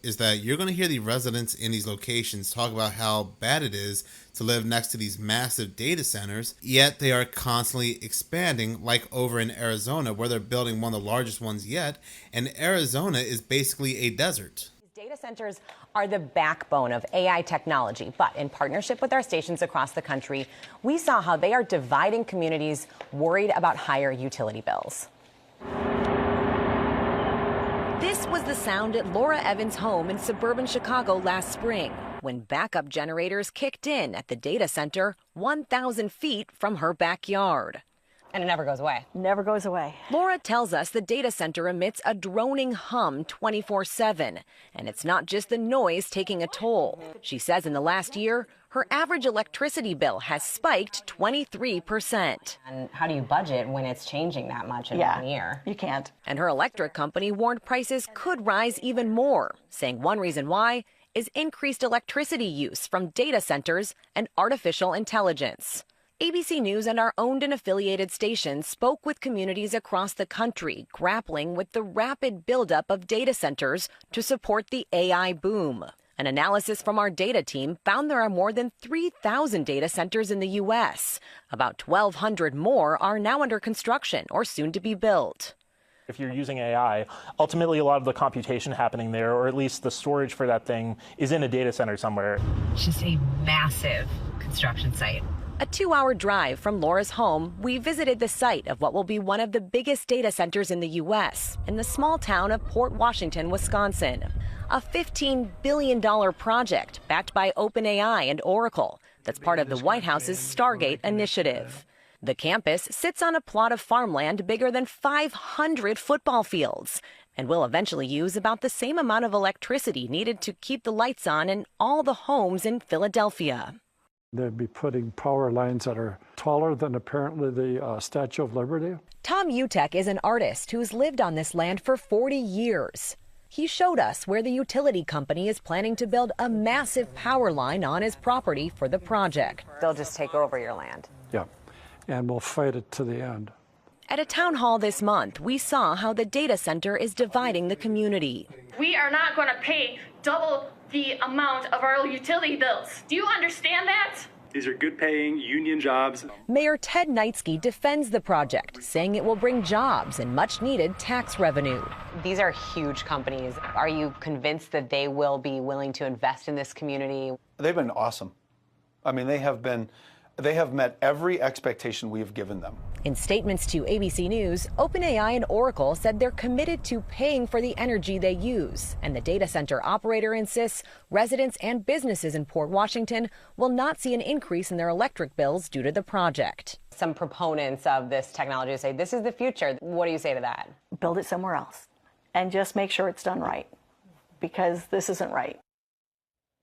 is that you're going to hear the residents in these locations talk about how bad it is to live next to these massive data centers, yet they are constantly expanding, like over in Arizona, where they're building one of the largest ones yet, and Arizona is basically a desert. Data centers are the backbone of AI technology, but in partnership with our stations across the country, we saw how they are dividing communities worried about higher utility bills. This was the sound at Laura Evans' home in suburban Chicago last spring, when backup generators kicked in at the data center 1,000 feet from her backyard. And it never goes away. Never goes away. Laura tells us the data center emits a droning hum 24/7, and it's not just the noise taking a toll. She says in the last year, her average electricity bill has spiked 23%. And how do you budget when it's changing that much in 1 year? You can't. And her electric company warned prices could rise even more, saying one reason why is increased electricity use from data centers and artificial intelligence. ABC News and our owned and affiliated stations spoke with communities across the country grappling with the rapid buildup of data centers to support the AI boom. An analysis from our data team found there are more than 3,000 data centers in the U.S. About 1,200 more are now under construction or soon to be built. If you're using AI, ultimately a lot of the computation happening there, or at least the storage for that thing, is in a data center somewhere. It's just a massive construction site. A 2-hour drive from Laura's home, we visited the site of what will be one of the biggest data centers in the U.S. in the small town of Port Washington, Wisconsin. A $15 billion project backed by OpenAI and Oracle that's part of the White House's Stargate initiative. The campus sits on a plot of farmland bigger than 500 football fields and will eventually use about the same amount of electricity needed to keep the lights on in all the homes in Philadelphia. They'd be putting power lines that are taller than apparently the Statue of Liberty. Tom Utek is an artist who's lived on this land for 40 years. He showed us where the utility company is planning to build a massive power line on his property for the project. They'll just take over your land. Yeah, and we'll fight it to the end. At a town hall this month, we saw how the data center is dividing the community. We are not going to pay double the amount of our utility bills. Do you understand that? These are good paying union jobs. Mayor Ted Knightsky defends the project, saying it will bring jobs and much needed tax revenue. These are huge companies. Are you convinced that they will be willing to invest in this community? They've been awesome. I mean, they have met every expectation we have given them. In statements to ABC News, OpenAI and Oracle said they're committed to paying for the energy they use. And the data center operator insists residents and businesses in Port Washington will not see an increase in their electric bills due to the project. Some proponents of this technology say this is the future. What do you say to that? Build it somewhere else and just make sure it's done right, because this isn't right.